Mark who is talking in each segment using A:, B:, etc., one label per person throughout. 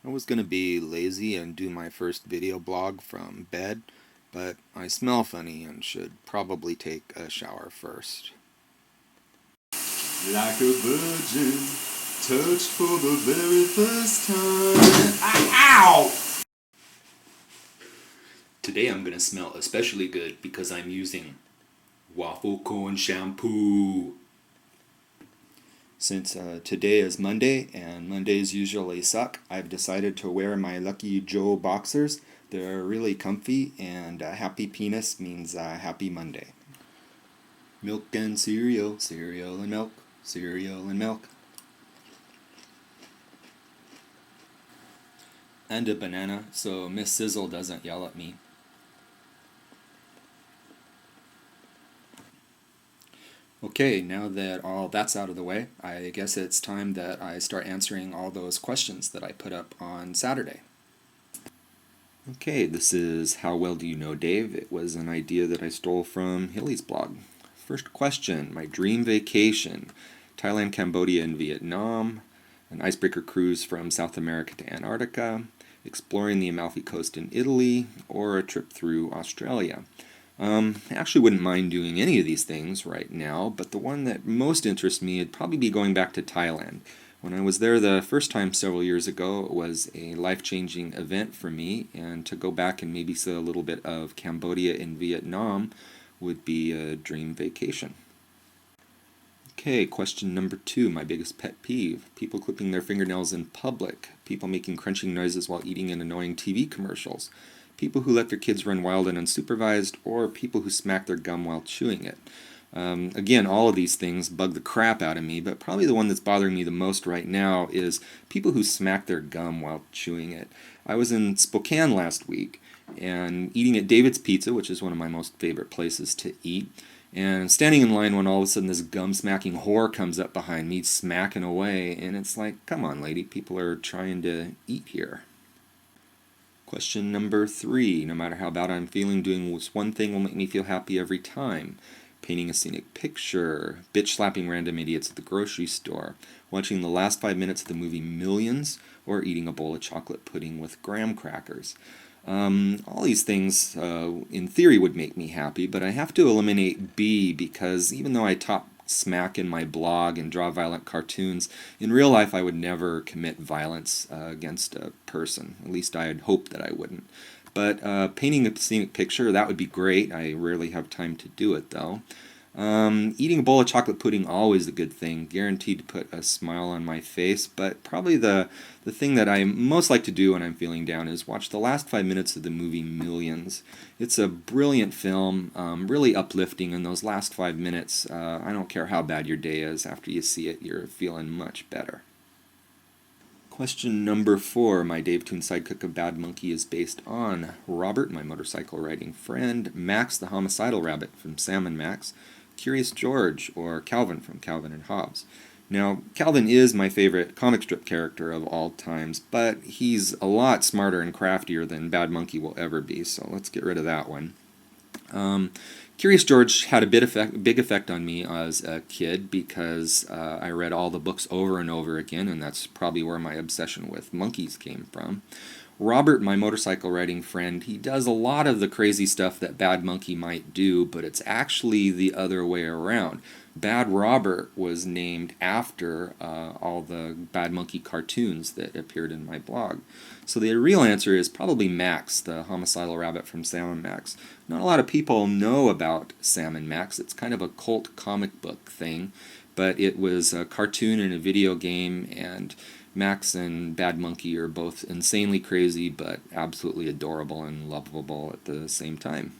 A: I was going to be lazy and do my first video blog from bed, but I smell funny and should probably take a shower first.
B: Like a virgin, touched for the very first time. Ow! Today I'm going to smell especially good because I'm using waffle cone shampoo.
A: Since today is Monday, and Mondays usually suck, I've decided to wear my Lucky Joe boxers. They're really comfy, and happy penis means happy Monday.
B: Milk and cereal, cereal and milk, cereal and milk.
A: And a banana, so Miss Sizzle doesn't yell at me. Okay, now that all that's out of the way, I guess it's time that I start answering all those questions that I put up on Saturday. Okay, this is How Well Do You Know Dave? It was an idea that I stole from Hilly's blog. First question, my dream vacation. Thailand, Cambodia, and Vietnam. An icebreaker cruise from South America to Antarctica. Exploring the Amalfi Coast in Italy. Or a trip through Australia. I actually wouldn't mind doing any of these things right now, but the one that most interests me would probably be going back to Thailand. When I was there the first time several years ago, it was a life-changing event for me, and to go back and maybe see a little bit of Cambodia and Vietnam would be a dream vacation. Okay, question number 2, my biggest pet peeve. People clipping their fingernails in public. People making crunching noises while eating in annoying TV commercials. People who let their kids run wild and unsupervised, or people who smack their gum while chewing it. Again, all of these things bug the crap out of me, but probably the one that's bothering me the most right now is people who smack their gum while chewing it. I was in Spokane last week and eating at David's Pizza, which is one of my most favorite places to eat, and standing in line when all of a sudden this gum-smacking whore comes up behind me, smacking away, and it's like, come on, lady, people are trying to eat here. Question number 3. No matter how bad I'm feeling, doing this one thing will make me feel happy every time. Painting a scenic picture, bitch-slapping random idiots at the grocery store, watching the last 5 minutes of the movie Millions, or eating a bowl of chocolate pudding with graham crackers. All these things, in theory, would make me happy, but I have to eliminate B because even though I talk smack in my blog and draw violent cartoons, in real life I would never commit violence against a person. At least I'd hope that I wouldn't. But painting a scenic picture, that would be great. I rarely have time to do it, though. Eating a bowl of chocolate pudding, always a good thing, guaranteed to put a smile on my face, but probably the thing that I most like to do when I'm feeling down is watch the last 5 minutes of the movie Millions. It's a brilliant film, really uplifting, and those last 5 minutes, I don't care how bad your day is, after you see it, you're feeling much better. Question number 4. My Dave Toon sidekick of Bad Monkey is based on Robert, my motorcycle riding friend, Max the homicidal rabbit from Sam and Max, Curious George, or Calvin from Calvin and Hobbes. Now, Calvin is my favorite comic strip character of all times, but he's a lot smarter and craftier than Bad Monkey will ever be, so let's get rid of that one. Curious George had a big effect on me as a kid because I read all the books over and over again, and that's probably where my obsession with monkeys came from. Robert, my motorcycle riding friend, he does a lot of the crazy stuff that Bad Monkey might do, but it's actually the other way around. Bad Robert was named after all the Bad Monkey cartoons that appeared in my blog. So the real answer is probably Max, the homicidal rabbit from Sam and Max. Not a lot of people know about Sam and Max. It's kind of a cult comic book thing, but it was a cartoon and a video game, and Max and Bad Monkey are both insanely crazy, but absolutely adorable and lovable at the same time.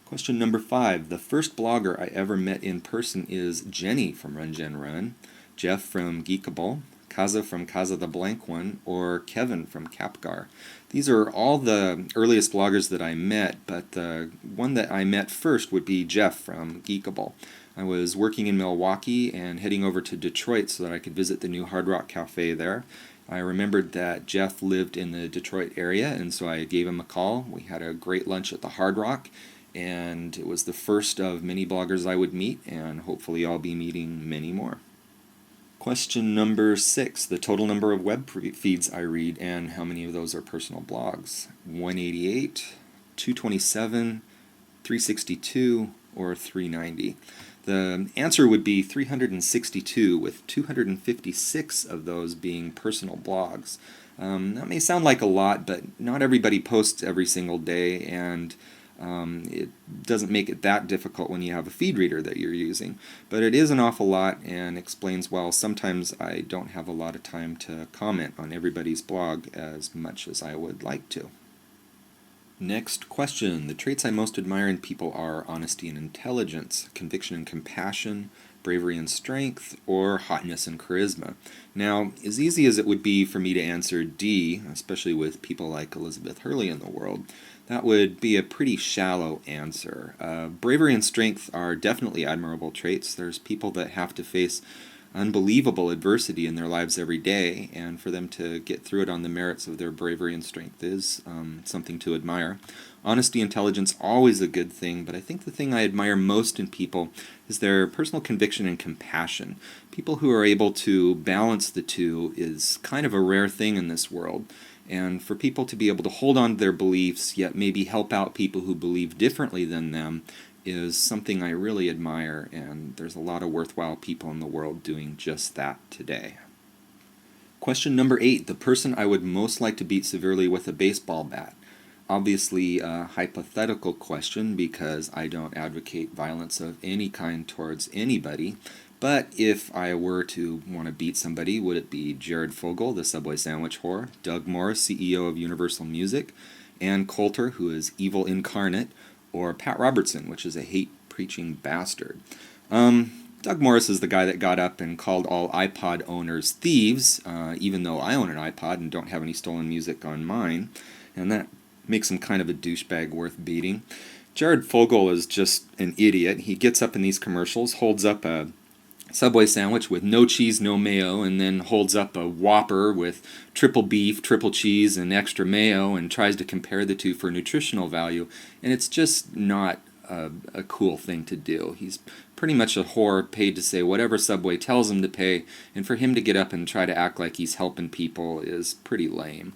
A: Question number 5. The first blogger I ever met in person is Jenny from Run Gen Run, Jeff from Geekable, Kaza from Kaza the Blank One, or Kevin from Capgar. These are all the earliest bloggers that I met, but the one that I met first would be Jeff from Geekable. I was working in Milwaukee and heading over to Detroit so that I could visit the new Hard Rock Cafe there. I remembered that Jeff lived in the Detroit area, and so I gave him a call. We had a great lunch at the Hard Rock, and it was the first of many bloggers I would meet, and hopefully I'll be meeting many more. Question number 6, the total number of web feeds I read and how many of those are personal blogs. 188, 227, 362, or 390. The answer would be 362, with 256 of those being personal blogs. That may sound like a lot, but not everybody posts every single day, and it doesn't make it that difficult when you have a feed reader that you're using. But it is an awful lot, and explains why sometimes I don't have a lot of time to comment on everybody's blog as much as I would like to. Next question. The traits I most admire in people are honesty and intelligence, conviction and compassion, bravery and strength, or hotness and charisma. Now, as easy as it would be for me to answer D, especially with people like Elizabeth Hurley in the world, that would be a pretty shallow answer. Bravery and strength are definitely admirable traits. There's people that have to face unbelievable adversity in their lives every day, and for them to get through it on the merits of their bravery and strength is something to admire. Honesty, intelligence, always a good thing, but I think the thing I admire most in people is their personal conviction and compassion. People who are able to balance the two is kind of a rare thing in this world, and for people to be able to hold on to their beliefs, yet maybe help out people who believe differently than them, is something I really admire, and there's a lot of worthwhile people in the world doing just that today. Question number 8, the person I would most like to beat severely with a baseball bat. Obviously a hypothetical question because I don't advocate violence of any kind towards anybody, but if I were to want to beat somebody, would it be Jared Fogle, the Subway sandwich whore, Doug Morris, CEO of Universal Music, Ann Coulter, who is evil incarnate, or Pat Robertson, which is a hate-preaching bastard? Doug Morris is the guy that got up and called all iPod owners thieves, even though I own an iPod and don't have any stolen music on mine, and that makes him kind of a douchebag worth beating. Jared Fogle is just an idiot. He gets up in these commercials, holds up a Subway sandwich with no cheese, no mayo, and then holds up a Whopper with triple beef, triple cheese, and extra mayo, and tries to compare the two for nutritional value, and it's just not a cool thing to do. He's pretty much a whore paid to say whatever Subway tells him to pay, and for him to get up and try to act like he's helping people is pretty lame.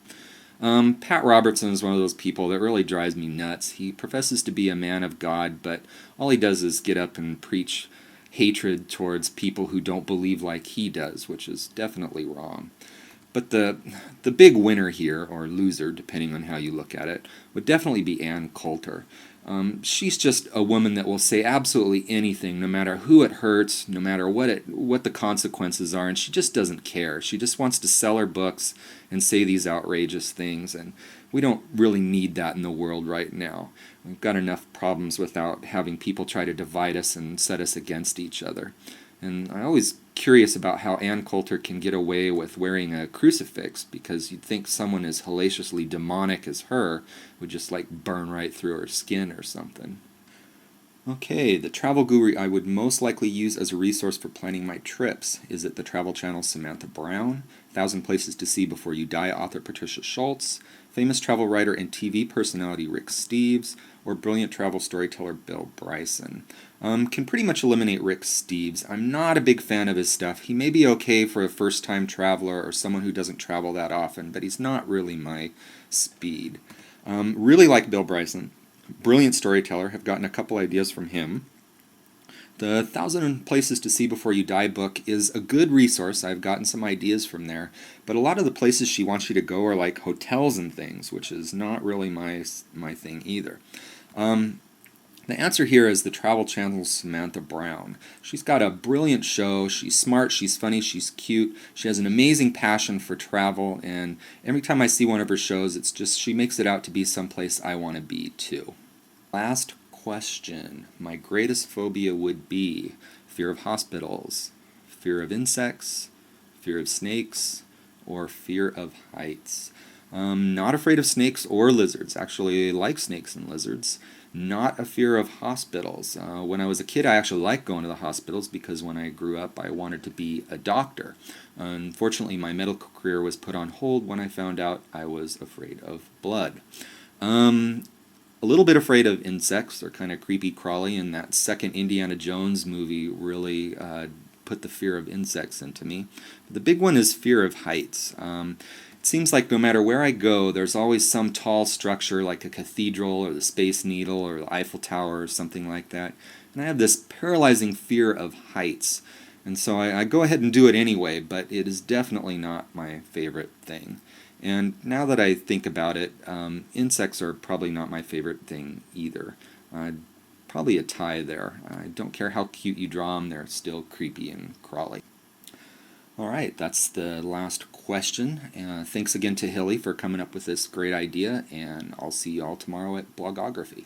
A: Pat Robertson is one of those people that really drives me nuts. He professes to be a man of God, but all he does is get up and preach hatred towards people who don't believe like he does, which is definitely wrong. But the big winner here, or loser, depending on how you look at it, would definitely be Ann Coulter. She's just a woman that will say absolutely anything, no matter who it hurts, no matter what the consequences are, and she just doesn't care. She just wants to sell her books and say these outrageous things, and we don't really need that in the world right now. We've got enough problems without having people try to divide us and set us against each other. And I'm always curious about how Ann Coulter can get away with wearing a crucifix, because you'd think someone as hellaciously demonic as her would just like burn right through her skin or something. Okay, the travel guru I would most likely use as a resource for planning my trips. Is it the Travel Channel's Samantha Brown, 1,000 Places to See Before You Die author Patricia Schultz, famous travel writer and TV personality Rick Steves, or brilliant travel storyteller Bill Bryson? Can pretty much eliminate Rick Steves. I'm not a big fan of his stuff. He may be okay for a first-time traveler or someone who doesn't travel that often, but he's not really my speed. Really like Bill Bryson. Brilliant storyteller. Have gotten a couple ideas from him. The 1,000 Places to See Before You Die book is a good resource. I've gotten some ideas from there, but a lot of the places she wants you to go are like hotels and things, which is not really my thing either. The answer here is the Travel Channel's Samantha Brown. She's got a brilliant show. She's smart, she's funny, she's cute. She has an amazing passion for travel, and every time I see one of her shows, it's just she makes it out to be someplace I want to be too. Last question. My greatest phobia would be fear of hospitals, fear of insects, fear of snakes, or fear of heights. Not afraid of snakes or lizards. Actually, I like snakes and lizards. Not a fear of hospitals. When I was a kid, I actually liked going to the hospitals because when I grew up, I wanted to be a doctor. Unfortunately, my medical career was put on hold when I found out I was afraid of blood. A little bit afraid of insects. They're kind of creepy crawly, and that second Indiana Jones movie really put the fear of insects into me. But the big one is fear of heights. It seems like no matter where I go, there's always some tall structure like a cathedral or the Space Needle or the Eiffel Tower or something like that. And I have this paralyzing fear of heights. And so I go ahead and do it anyway, but it is definitely not my favorite thing. And now that I think about it, insects are probably not my favorite thing either. Probably a tie there. I don't care how cute you draw them, they're still creepy and crawly. All right, that's the last question. Thanks again to Hilly for coming up with this great idea, and I'll see you all tomorrow at Blogography.